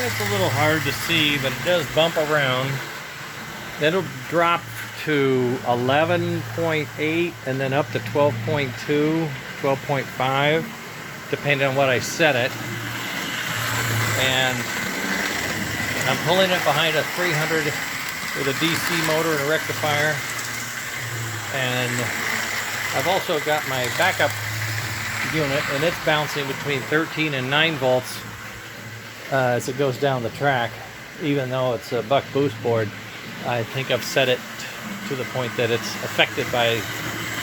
It's a little hard to see, but it does bump around. It'll drop to 11.8 and then up to 12.2, 12.5, depending on what I set it. And I'm pulling it behind a 300 with a DC motor and a rectifier. And I've also got my backup unit, and it's bouncing between 13 and 9 volts as it goes down the track. Even though it's a buck boost board, I think I've set it to the point that it's affected by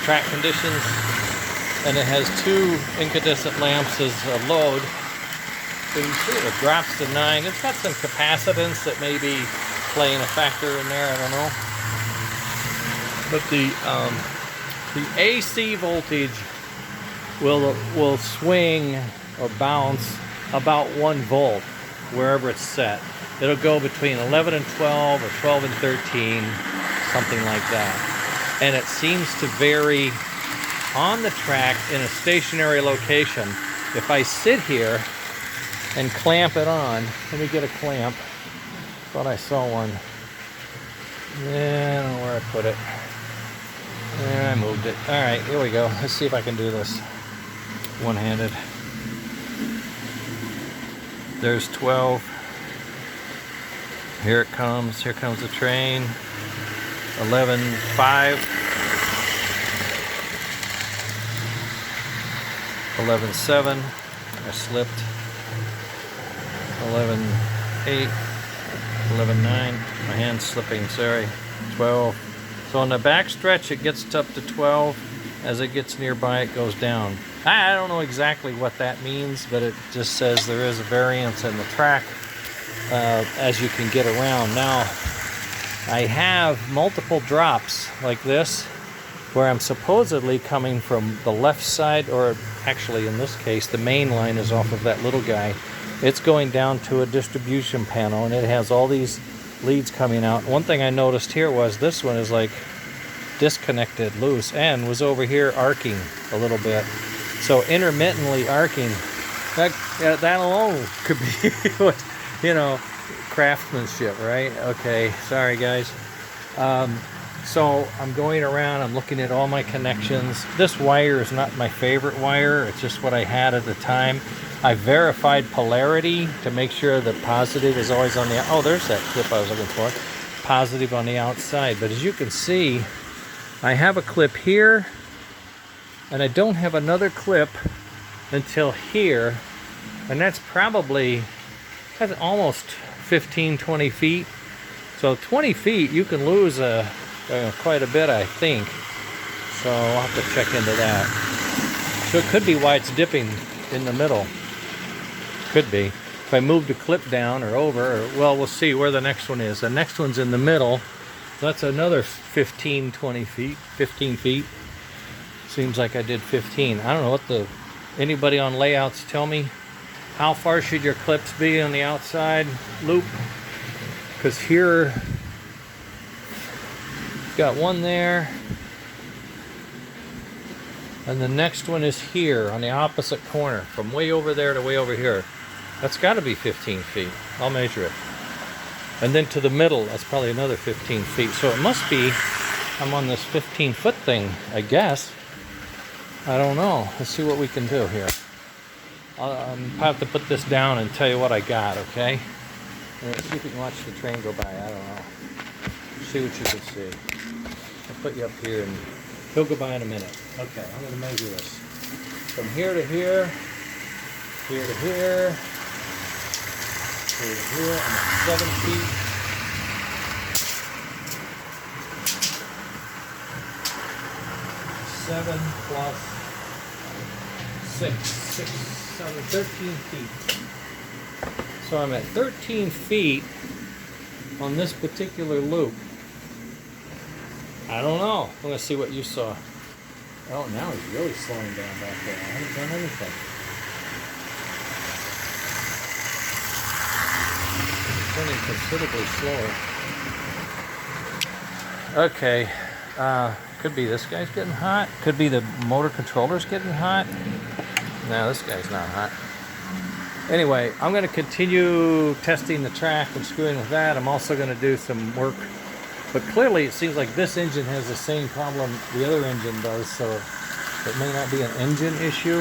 track conditions, and it has 2 incandescent lamps as a load. So you see it drops to 9. It's got some capacitance that may be playing a factor in there, I don't know. But the AC voltage will swing or bounce about 1 volt wherever it's set. It'll go between 11 and 12 or 12 and 13, something like that. And it seems to vary on the track in a stationary location. If I sit here and clamp it on, let me get a clamp. Thought I saw one. Yeah, I don't know where I put it. Yeah, I moved it. All right, here we go. Let's see if I can do this one-handed. There's 12. Here it comes. Here comes the train. 11.5. 11.7. I slipped. 11.8. 11.9. My hand's slipping, sorry. 12. So on the back stretch it gets up to 12. As it gets nearby it goes down. I don't know exactly what that means, but it just says there is a variance in the track as you can get around. Now I have multiple drops like this where I'm supposedly coming from the left side, or actually in this case the main line is off of that little guy. It's going down to a distribution panel, and it has all these leads coming out. One thing I noticed here was this one is like disconnected loose and was over here arcing a little bit. So intermittently arcing, that alone could be what, you know, craftsmanship, right? Okay, sorry guys. So I'm going around, I'm looking at all my connections. This wire is not my favorite wire, it's just what I had at the time. I verified polarity to make sure the positive is always on the, oh, there's that clip I was looking for. Positive on the outside. But as you can see, I have a clip here, and I don't have another clip until here, and that's almost 15-20 feet. So 20 feet you can lose quite a bit, I think. So I'll have to check into that. So it could be why it's dipping in the middle. Could be. If I move the clip down or over, or, well, we'll see where the next one is. The next one's in the middle. That's another 15 feet. Seems like I did 15. I don't know what anybody on layouts tell me. How far should your clips be on the outside loop? Because here, got one there. And the next one is here on the opposite corner, from way over there to way over here. That's got to be 15 feet. I'll measure it. And then to the middle, that's probably another 15 feet. So it must be, I'm on this 15-foot thing, I guess. I don't know. Let's see what we can do here. I'll have to put this down and tell you what I got, okay? And let's see if we can watch the train go by. I don't know. See what you can see. I'll put you up here, and he'll go by in a minute. Okay, I'm going to measure this. From here to here, here to here, here to here, I'm at 7 feet. 7 plus 6, 7, 13 feet. So I'm at 13 feet on this particular loop. I don't know. I'm going to see what you saw. Oh, now he's really slowing down back there. I haven't done anything. It's turning considerably slower. Okay. Could be this guy's getting hot. Could be the motor controller's getting hot. No, this guy's not hot. Anyway, I'm going to continue testing the track and screwing with that. I'm also going to do some work. But clearly it seems like this engine has the same problem the other engine does, so it may not be an engine issue.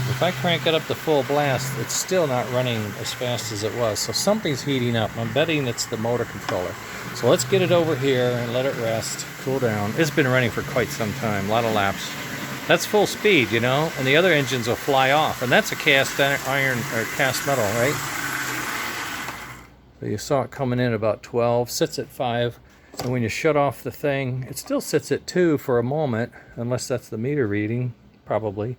If I crank it up to full blast, it's still not running as fast as it was. So something's heating up. I'm betting it's the motor controller. So let's get it over here and let it rest, cool down. It's been running for quite some time, a lot of laps. That's full speed, you know, and the other engines will fly off. And that's a cast iron or cast metal, right? So you saw it coming in about 12, sits at 5. And when you shut off the thing, it still sits at 2 for a moment, unless that's the meter reading, probably.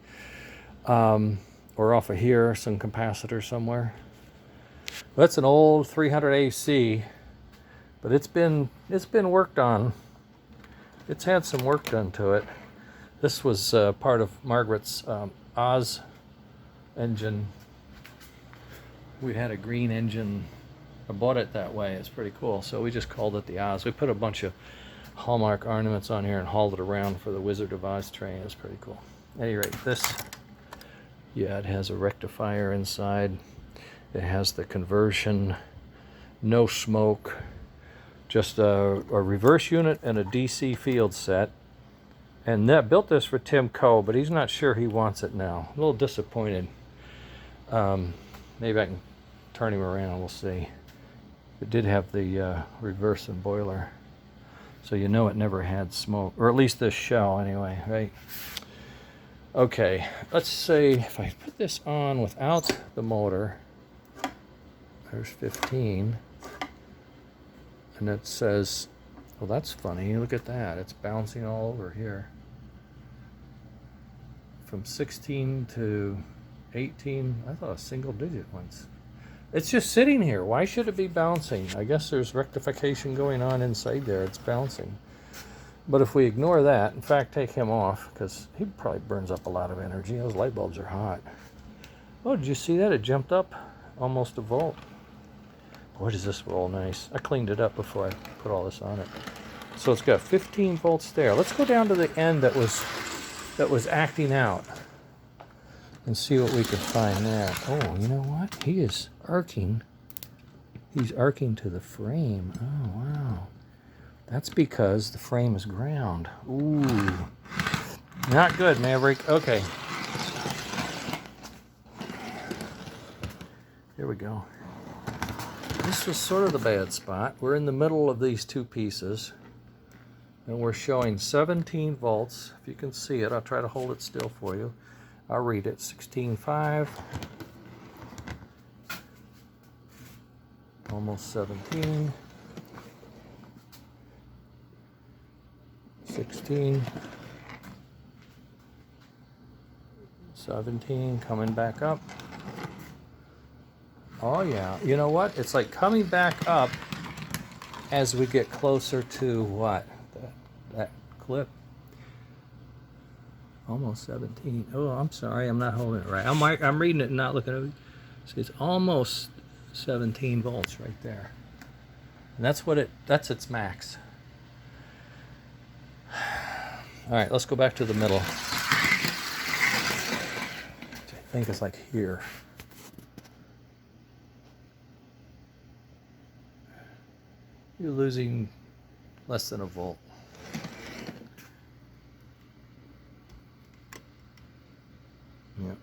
Or off of here, some capacitor somewhere. Well, that's an old 300 AC, but it's been worked on. It's had some work done to it. This was part of Margaret's Oz engine. We had a green engine. I bought it that way. It's pretty cool. So we just called it the Oz. We put a bunch of Hallmark ornaments on here and hauled it around for the Wizard of Oz train. It's pretty cool. At any rate, this, yeah, it has a rectifier inside. It has the conversion, no smoke, just a reverse unit and a DC field set. And that built this for Tim Coe, but he's not sure he wants it now. A little disappointed. Maybe I can turn him around, we'll see. It did have the reverse and boiler, so you know it never had smoke, or at least this shell anyway, right? Okay, let's say if I put this on without the motor, there's 15, and it says, well, that's funny, look at that, it's bouncing all over here. From 16 to 18, I thought a single digit once. It's just sitting here. Why should it be bouncing? I guess there's rectification going on inside there. It's bouncing. But if we ignore that, in fact, take him off, because he probably burns up a lot of energy. Those light bulbs are hot. Oh, did you see that? It jumped up almost a volt. Boy, does this roll nice. I cleaned it up before I put all this on it. So it's got 15 volts there. Let's go down to the end that was acting out and see what we can find there. Oh, you know what? He is arcing. He's arcing to the frame. Oh, wow. That's because the frame is ground. Ooh. Not good, Maverick. Okay. Here we go. This was sort of the bad spot. We're in the middle of these two pieces. And we're showing 17 volts. If you can see it, I'll try to hold it still for you. I'll read it. 16.5. Almost 17. 16. 17. Coming back up. Oh yeah. You know what? It's like coming back up as we get closer to what? That clip. Almost 17. Oh, I'm sorry. I'm not holding it right. I'm reading it and not looking at it. See, it's almost 17 volts right there. And that's its max. All right, let's go back to the middle. Which I think is like here. You're losing less than a volt. Yeah.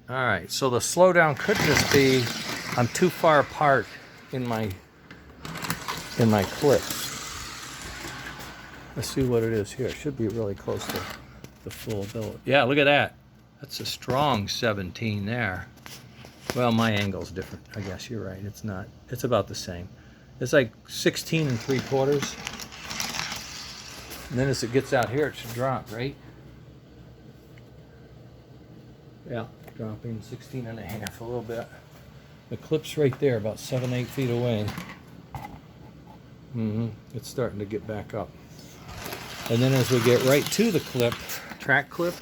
All right, so the slowdown could just be I'm too far apart in my clip. Let's see what it is here. It should be really close to the full bill. Yeah, look at that. That's a strong 17 there. Well, my angle's different. I guess you're right. It's not. It's about the same. It's like 16 3/4. And then as it gets out here, it should drop, right? Yeah, dropping 16.5 a little bit. The clip's right there, about 7-8 feet away. It's starting to get back up. And then as we get right to the clip, track clip,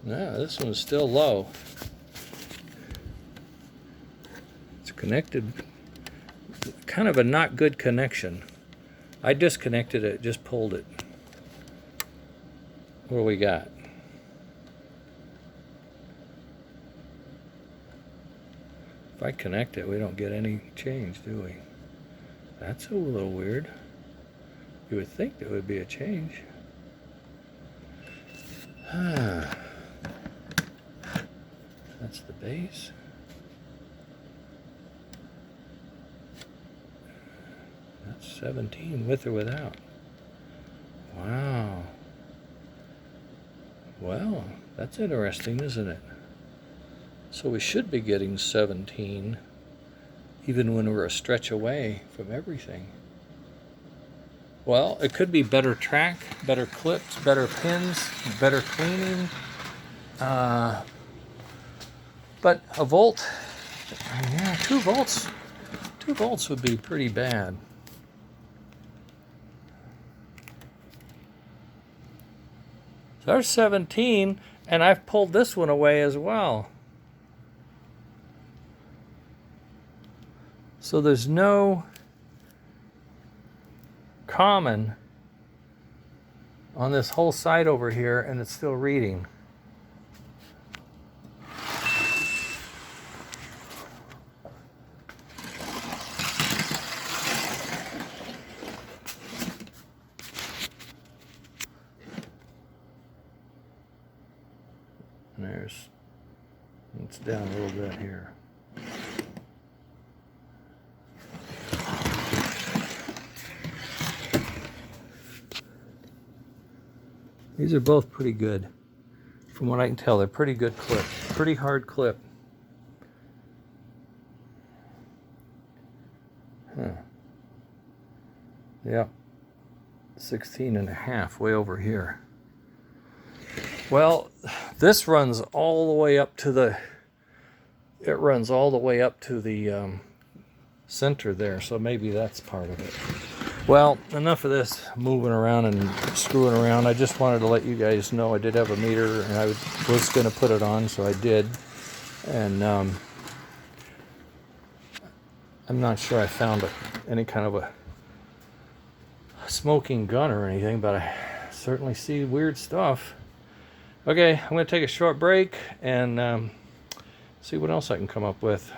yeah, this one's still low. It's connected kind of a not good connection. I disconnected it, just pulled it. What do we got? If I connect it, we don't get any change, do we? That's a little weird. You would think there would be a change. That's the base. That's 17 with or without. Wow. Well, that's interesting, isn't it? So we should be getting 17 even when we're a stretch away from everything. Well, it could be better track, better clips, better pins, better cleaning. But a volt, yeah, 2 volts. 2 volts would be pretty bad. So there's 17, and I've pulled this one away as well. So there's no common on this whole side over here, and it's still reading. And it's down a little bit here. These are both pretty good. From what I can tell, they're pretty good clip. Pretty hard clip. Huh. Yep. 16.5 way over here. Well, this runs all the way up to the, it runs all the way up to the center there, so maybe that's part of it. Well, enough of this moving around and screwing around. I just wanted to let you guys know I did have a meter, and I was going to put it on, so I did. And I'm not sure I found any kind of a smoking gun or anything, but I certainly see weird stuff. Okay, I'm going to take a short break and see what else I can come up with.